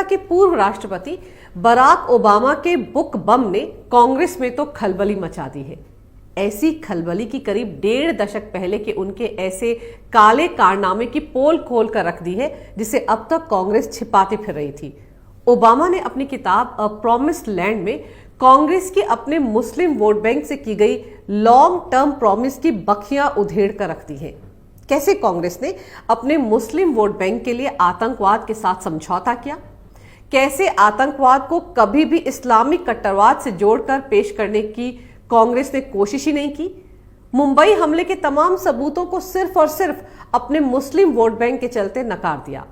America के पूर्व राष्ट्रपति बराक ओबामा के बुक बम ने कांग्रेस में तो खलबली मचा दी है। ऐसी खलबली की करीब 1.5 दशक पहले के उनके ऐसे काले कारनामे की पोल खोल कर रख दी है जिसे अब तक कांग्रेस छिपाती फिर रही थी। ओबामा ने अपनी किताब अ प्रॉमिस्ड लैंड में कांग्रेस की अपने मुस्लिम वोट बैंक से की गई लॉन्ग टर्म प्रॉमिस की बखियां उधेड़ कर रख दी है। कैसे कांग्रेस ने अपने मुस्लिम वोट बैंक के लिए आतंकवाद के साथ समझौता किया, कैसे आतंकवाद को कभी भी इस्लामिक कट्टरवाद से जोड़कर पेश करने की कांग्रेस ने कोशिश ही नहीं की, मुंबई हमले के तमाम सबूतों को सिर्फ और सिर्फ अपने मुस्लिम वोट बैंक के चलते नकार दिया।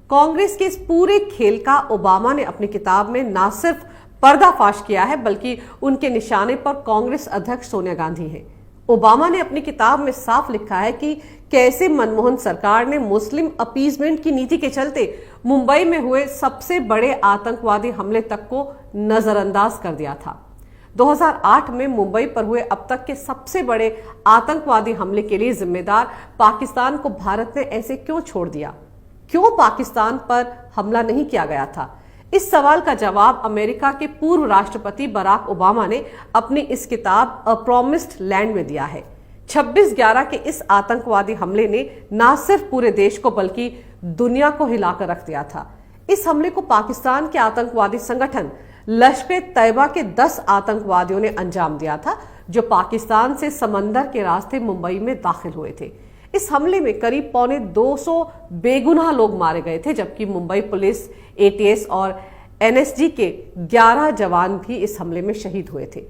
कांग्रेस के इस पूरे खेल का ओबामा ने अपनी किताब में न सिर्फ पर्दाफाश किया है बल्कि उनके निशाने पर कांग्रेस अध्यक्ष सोनिया गांधी हैं। ओबामा ने अपनी किताब में साफ लिखा है कि कैसे मनमोहन सरकार ने मुस्लिम अपीजमेंट की नीति के चलते मुंबई में हुए सबसे बड़े आतंकवादी हमले तक को नजरअंदाज कर दिया था। 2008 में मुंबई पर हुए अब तक के सबसे बड़े आतंकवादी हमले के लिए जिम्मेदार पाकिस्तान को भारत ने ऐसे क्यों छोड़ दिया? क्यों पाकिस्तान पर हमला नहीं किया गया था? इस सवाल का जवाब अमेरिका के पूर्व राष्ट्रपति बराक ओबामा ने अपनी इस किताब अ प्रॉमिस्ड लैंड में दिया है। 26/11 के इस आतंकवादी हमले ने न सिर्फ पूरे देश को बल्कि दुनिया को हिलाकर रख दिया था। इस हमले को पाकिस्तान के आतंकवादी संगठन लश्कर-ए-तैयबा के 10 आतंकवादियों ने अंजाम दिया था, जो पाकिस्तान से समंदर के रास्ते मुंबई में दाखिल हुए थे। इस हमले में करीब 250 बेगुनाह लोग मारे गए थे, जबकि मुंबई पुलिस, एटीएस और एनएसजी के 11 जवान भी इस हमले में शहीद हुए थे।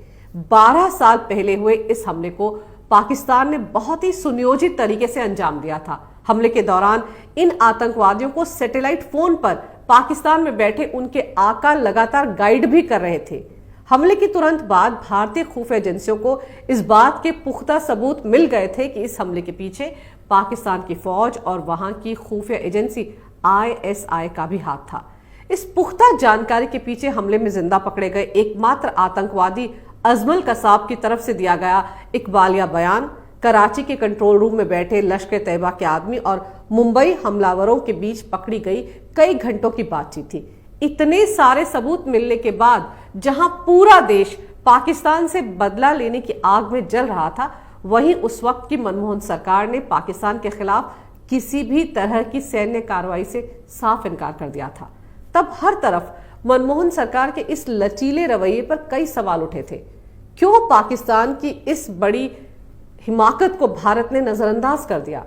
12 साल पहले हुए इस हमले को पाकिस्तान ने बहुत ही सुनियोजित तरीके से अंजाम दिया था। हमले के दौरान इन आतंकवादियों को सैटेलाइट फोन पर पाकिस्तान में बैठे उनके आका लगातार गाइड भी कर रहे थे। हमले के तुरंत बाद भारतीय खुफिया एजेंसियों को इस बात के पुख्ता सबूत मिल गए थे कि इस हमले के पीछे पाकिस्तान की फौज और वहां की खुफिया एजेंसी आईएसआई का भी हाथ था। इस पुख्ता जानकारी के पीछे हमले में जिंदा पकड़े गए एकमात्र आतंकवादी अजमल कसाब की तरफ से दिया गया इकबालिया बयान, कराची के कंट्रोल रूम में बैठे लश्कर-ए-तैयबा के आदमी और मुंबई हमलावरों के बीच पकड़ी गई कई घंटों की बातचीत थी। इतने सारे सबूत मिलने के बाद जहां पूरा देश पाकिस्तान से बदला लेने की आग में जल रहा था, वहीं उस वक्त की मनमोहन सरकार ने पाकिस्तान के खिलाफ किसी भी तरह की सैन्य कार्रवाई से साफ इनकार कर दिया था। तब हर तरफ मनमोहन सरकार के इस लचीले रवैये पर कई सवाल उठे थे। क्यों पाकिस्तान की इस बड़ी हिमाकत को भारत ने नजरअंदाज कर दिया?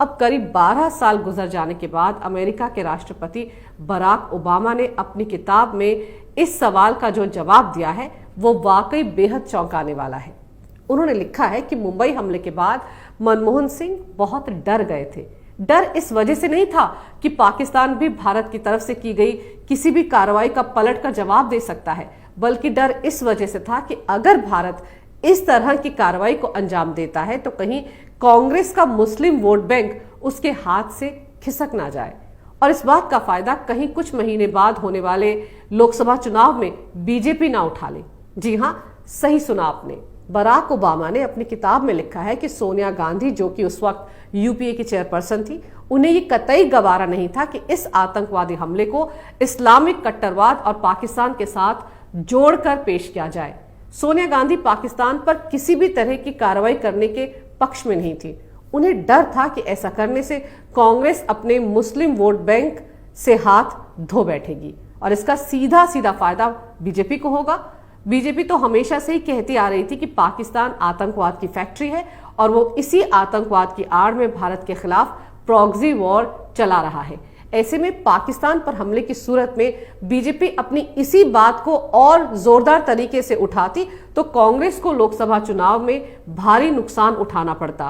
अब करीब 12 साल गुजर जाने के बाद अमेरिका के राष्ट्रपति बराक ओबामा ने अपनी किताब में इस सवाल का जो जवाब दिया है वो वाकई बेहद चौंकाने वाला है। उन्होंने लिखा है कि मुंबई हमले के बाद मनमोहन सिंह बहुत डर गए थे। डर इस वजह से नहीं था कि पाकिस्तान भी भारत की तरफ से की गई किसी भी कार्रवाई का पलट कर जवाब दे सकता है, बल्कि डर इस वजह से था कि अगर भारत इस तरह की कार्रवाई को अंजाम देता है तो कहीं कांग्रेस का मुस्लिम वोट बैंक उसके हाथ से खिसक ना जाए और इस बात का फायदा कहीं कुछ महीने बाद होने वाले लोकसभा चुनाव में बीजेपी ना उठा ले। जी हां, सही सुना आपने। बराक ओबामा ने अपनी किताब में लिखा है कि सोनिया गांधी, जो कि उस वक्त यूपीए की चेयरपर्सन थी, उन्हें ये कतई गवारा नहीं था कि इस आतंकवादी हमले को इस्लामिक कट्टरवाद और पाकिस्तान के साथ जोड़कर पेश किया जाए। सोनिया गांधी पाकिस्तान पर किसी भी तरह की कार्रवाई करने के पक्ष में नहीं थी। उन्हें डर था कि ऐसा करने से कांग्रेस अपने मुस्लिम वोट बैंक से हाथ धो बैठेगी और इसका सीधा सीधा फायदा बीजेपी को होगा। बीजेपी तो हमेशा से ही कहती आ रही थी कि पाकिस्तान आतंकवाद की फैक्ट्री है और वो इसी आतंकवाद की आड़ में भारत के खिलाफ प्रॉक्सी वॉर चला रहा है। ऐसे में पाकिस्तान पर हमले की सूरत में बीजेपी अपनी इसी बात को और जोरदार तरीके से उठाती तो कांग्रेस को लोकसभा चुनाव में भारी नुकसान उठाना पड़ता,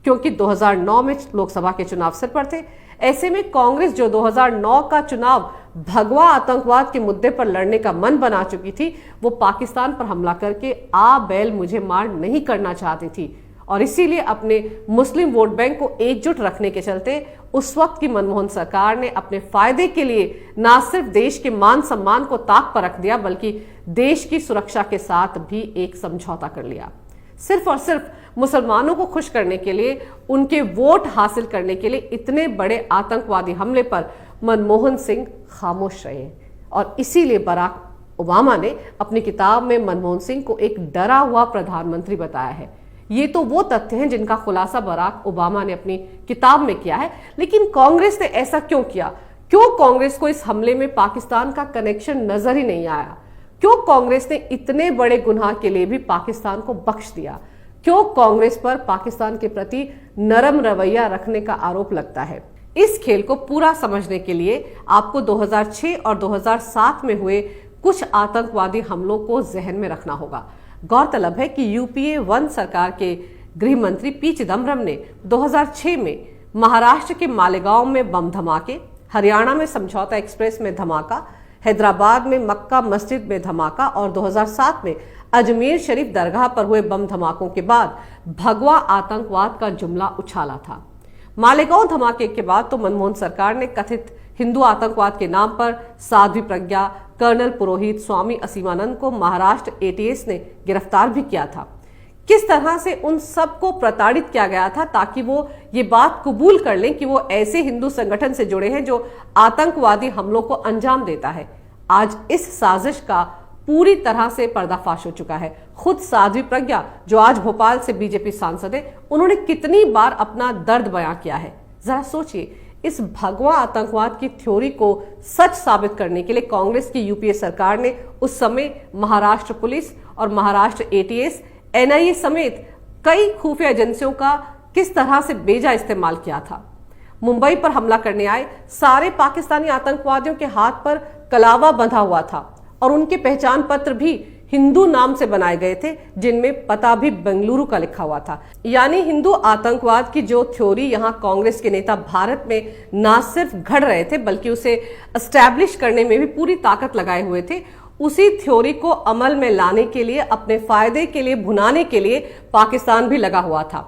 क्योंकि 2009 में लोकसभा के चुनाव सिर पर थे। ऐसे में कांग्रेस, जो 2009 का चुनाव भगवा आतंकवाद के मुद्दे पर लड़ने का मन बना चुकी थी, वो पाकिस्तान पर हमला करके आ बैल मुझे मार नहीं करना चाहती थी और इसीलिए अपने मुस्लिम वोट बैंक को एकजुट रखने के चलते उस वक्त की मनमोहन सरकार ने अपने फायदे के लिए न सिर्फ देश के मान सम्मान को ताक पर रख दिया, बल्कि देश की सुरक्षा के साथ भी एक समझौता कर लिया। सिर्फ और सिर्फ मुसलमानों को खुश करने के लिए, उनके वोट हासिल करने के लिए इतने बड़े आतंकवादी हमले पर मनमोहन सिंह खामोश रहे। और इसीलिए बराक ओबामा ने अपनी किताब में मनमोहन सिंह को एक डरा हुआ प्रधानमंत्री बताया है। ये तो वो तथ्य हैं जिनका खुलासा बराक ओबामा ने अपनी किताब में किया है। लेकिन कांग्रेस ने ऐसा क्यों किया? क्यों कांग्रेस को इस हमले में पाकिस्तान का कनेक्शन नजर ही नहीं आया? क्यों कांग्रेस ने इतने बड़े गुनाह के लिए भी पाकिस्तान को बख्श दिया? क्यों कांग्रेस पर पाकिस्तान के प्रति नरम रवैया रखने का आरोप लगता है? इस खेल को पूरा समझने के लिए आपको 2006 और 2007 में हुए कुछ आतंकवादी हमलों को जहन में रखना होगा। गौरतलब है कि यूपीए 1 सरकार के गृह मंत्री पी चिदम्बरम ने 2006 में महाराष्ट्र के मालेगांव में बम धमाके, हरियाणा में समझौता एक्सप्रेस में धमाका, हैदराबाद में मक्का मस्जिद में धमाका और 2007 में अजमेर शरीफ दरगाह पर हुए बम धमाकों के बाद भगवा आतंकवाद का जुमला उछाला था। मालेगांव धमाके के बाद तो मनमोहन सरकार ने कथित हिंदू आतंकवाद के नाम पर साध्वी प्रज्ञा, कर्नल पुरोहित, स्वामी असीमानंद को महाराष्ट्र एटीएस ने गिरफ्तार भी किया था। किस तरह से उन सबको प्रताड़ित किया गया था ताकि वो ये बात कबूल कर लें कि वो ऐसे हिंदू संगठन से जुड़े हैं जो आतंकवादी हमलों को अंजाम देता है। आज इस साजिश का पूरी तरह से पर्दाफाश हो चुका है। खुद साध्वी प्रज्ञा, जो आज भोपाल से बीजेपी सांसद है, उन्होंने कितनी बार अपना दर्द बयां किया है। जरा सोचिए, इस भगवा आतंकवाद की थ्योरी को सच साबित करने के लिए कांग्रेस की यूपीए सरकार ने उस समय महाराष्ट्र पुलिस और महाराष्ट्र एटीएस, एनआईए समेत कई खुफिया एजेंसियों का किस तरह से बेजा इस्तेमाल किया था। मुंबई पर हमला करने आए सारे पाकिस्तानी आतंकवादियों के हाथ पर कलावा बंधा हुआ था और उनके पहचान पत्र भी हिंदू नाम से बनाए गए थे, जिनमें पता भी बेंगलुरु का लिखा हुआ था। यानी हिंदू आतंकवाद की जो थ्योरी यहाँ कांग्रेस के नेता भारत में ना सिर्फ घड़ रहे थे बल्कि उसे एस्टैब्लिश करने में भी पूरी ताकत लगाए हुए थे, उसी थ्योरी को अमल में लाने के लिए, अपने फायदे के लिए, भुनाने के लिए पाकिस्तान भी लगा हुआ था।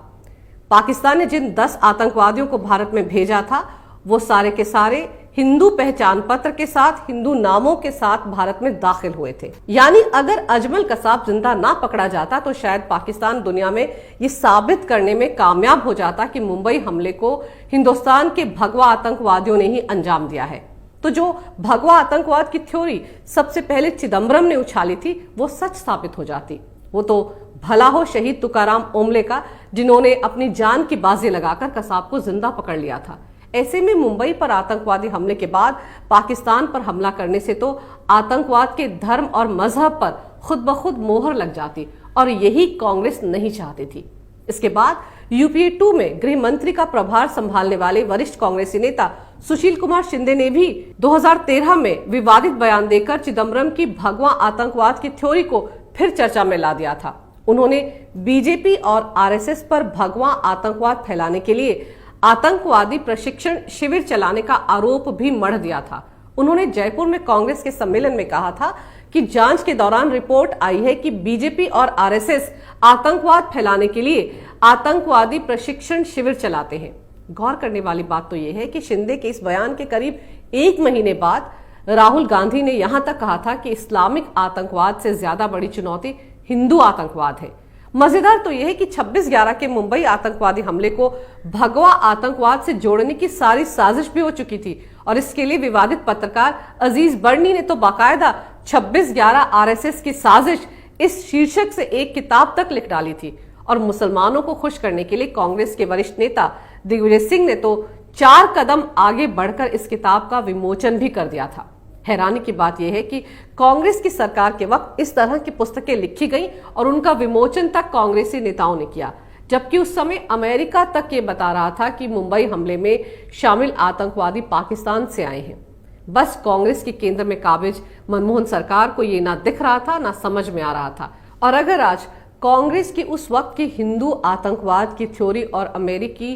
पाकिस्तान ने जिन 10 आतंकवादियों को भारत में भेजा था वो सारे के सारे हिंदू पहचान पत्र के साथ, हिंदू नामों के साथ भारत में दाखिल हुए थे। यानी अगर अजमल कसाब जिंदा ना पकड़ा जाता तो शायद पाकिस्तान दुनिया में ये साबित करने में कामयाब हो जाता कि मुंबई हमले को हिंदुस्तान के भगवा आतंकवादियों ने ही अंजाम दिया है। तो जो भगवा आतंकवाद की थ्योरी सबसे पहले चिदम्बरम ने उछाली थी वो सच साबित हो जाती। वो तो भला हो शहीद तुकाराम ओमले का, जिन्होंने अपनी जान की बाजी लगाकर कसाब को जिंदा पकड़ लिया था। ऐसे में मुंबई पर आतंकवादी हमले के बाद पाकिस्तान पर हमला करने से तो आतंकवाद के धर्म और मजहब पर खुद ब खुद मोहर लग जाती और यही कांग्रेस नहीं चाहती थी। इसके बाद यूपीए 2 में गृह मंत्री का प्रभार संभालने वाले वरिष्ठ कांग्रेसी नेता सुशील कुमार शिंदे ने भी 2013 में विवादित बयान देकर चिदम्बरम की भगवा आतंकवाद की थ्योरी को फिर चर्चा में ला दिया था। उन्होंने बीजेपी और आरएसएस पर भगवा आतंकवाद फैलाने के लिए आतंकवादी प्रशिक्षण शिविर चलाने का आरोप भी मढ़ दिया था। उन्होंने जयपुर में कांग्रेस के सम्मेलन में कहा था कि जांच के दौरान रिपोर्ट आई है कि बीजेपी और आरएसएस आतंकवाद फैलाने के लिए आतंकवादी प्रशिक्षण शिविर चलाते हैं। गौर करने वाली बात तो यह है कि शिंदे के इस बयान के करीब 1 महीने बाद राहुल गांधी ने यहां तक कहा था कि इस्लामिक आतंकवाद से ज्यादा बड़ी चुनौती हिंदू आतंकवाद है। मजेदार तो यह है कि 26/11 के मुंबई आतंकवादी हमले को भगवा आतंकवाद से जोड़ने की सारी साजिश भी हो चुकी थी और इसके लिए विवादित पत्रकार अजीज बर्नी ने तो बाकायदा 26/11 आरएसएस की साजिश इस शीर्षक से एक किताब तक लिख डाली थी। और मुसलमानों को खुश करने के लिए कांग्रेस के वरिष्ठ नेता दिग्विजय सिंह ने तो 4 कदम आगे बढ़कर इस किताब का विमोचन भी कर दिया था। हैरानी की बात यह है कि कांग्रेस की सरकार के वक्त इस तरह की पुस्तकें लिखी गई और उनका विमोचन तक कांग्रेसी नेताओं ने किया, जबकि उस समय अमेरिका तक ये बता रहा था कि मुंबई हमले में शामिल आतंकवादी पाकिस्तान से आए हैं। बस कांग्रेस के केंद्र में काबिज मनमोहन सरकार को ये ना दिख रहा था ना समझ में आ रहा था। और अगर आज कांग्रेस की उस वक्त की हिंदू आतंकवाद की थ्योरी और अमेरिकी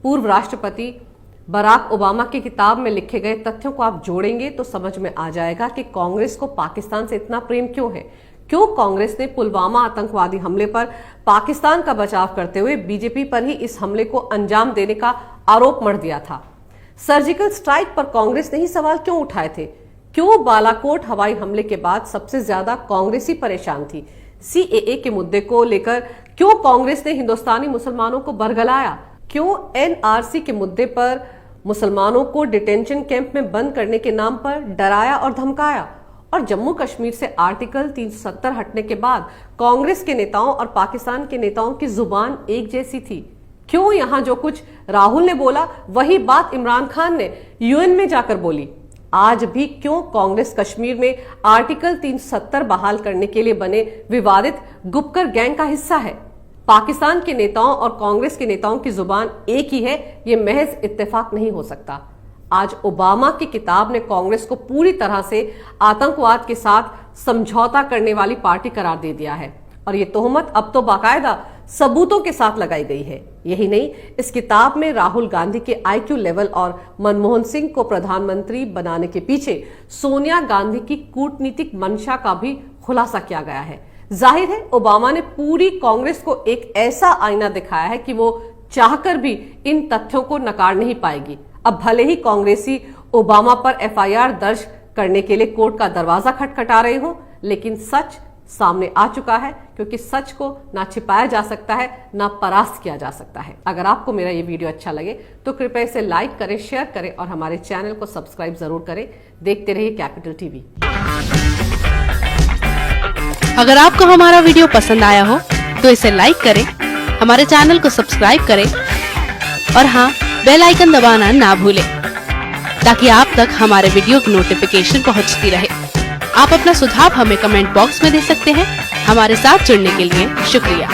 पूर्व राष्ट्रपति बराक ओबामा की किताब में लिखे गए तथ्यों को आप जोड़ेंगे तो समझ में आ जाएगा कि कांग्रेस को पाकिस्तान से इतना प्रेम क्यों है। क्यों कांग्रेस ने पुलवामा आतंकवादी हमले पर पाकिस्तान का बचाव करते हुए बीजेपी पर ही इस हमले को अंजाम देने का आरोप मढ़ दिया था। सर्जिकल स्ट्राइक पर कांग्रेस ने ही सवाल क्यों उठाए थे। क्यों बालाकोट हवाई हमले के बाद सबसे ज्यादा कांग्रेसी परेशान थी। सीएए के मुद्दे को लेकर क्यों कांग्रेस ने हिंदुस्तानी मुसलमानों को बरगलाया। क्यों एनआरसी के मुद्दे पर मुसलमानों को डिटेंशन कैंप में बंद करने के नाम पर डराया और धमकाया। और जम्मू कश्मीर से आर्टिकल 370 हटने के बाद कांग्रेस के नेताओं और पाकिस्तान के नेताओं की जुबान एक जैसी थी। क्यों यहां जो कुछ राहुल ने बोला वही बात इमरान खान ने यूएन में जाकर बोली? आज भी क्यों कांग्रेस कश्मीर में आर्टिकल 370 बहाल करने के लिए बने विवादित गुपकर गैंग का हिस्सा है? पाकिस्तान के नेताओं और कांग्रेस के नेताओं की जुबान एक ही है, यह महज इत्तेफाक नहीं हो सकता। आज ओबामा की किताब ने कांग्रेस को पूरी तरह से आतंकवाद के साथ समझौता करने वाली पार्टी करार दे दिया है और ये तोहमत अब तो बाकायदा सबूतों के साथ लगाई गई है। यही नहीं, इस किताब में राहुल गांधी के आईक्यू लेवल और मनमोहन सिंह को प्रधानमंत्री बनाने के पीछे सोनिया गांधी की कूटनीतिक मंशा का भी खुलासा किया गया है। जाहिर है ओबामा ने पूरी कांग्रेस को एक ऐसा आईना दिखाया है कि वो चाहकर भी इन तथ्यों को नकार नहीं पाएगी। अब भले ही कांग्रेसी ओबामा पर एफआईआर दर्ज करने के लिए कोर्ट का दरवाजा खटखटा रहे हो, लेकिन सच सामने आ चुका है, क्योंकि सच को ना छिपाया जा सकता है ना परास्त किया जा सकता है। अगर आपको मेरा ये वीडियो अच्छा लगे तो कृपया इसे लाइक करें, शेयर करें और हमारे चैनल को सब्सक्राइब जरूर करें। देखते रहिए कैपिटल टीवी। अगर आपको हमारा वीडियो पसंद आया हो तो इसे लाइक करें, हमारे चैनल को सब्सक्राइब करें और हाँ, बेल आइकन दबाना ना भूलें ताकि आप तक हमारे वीडियो की नोटिफिकेशन पहुंचती रहे। आप अपना सुझाव हमें कमेंट बॉक्स में दे सकते हैं। हमारे साथ जुड़ने के लिए शुक्रिया।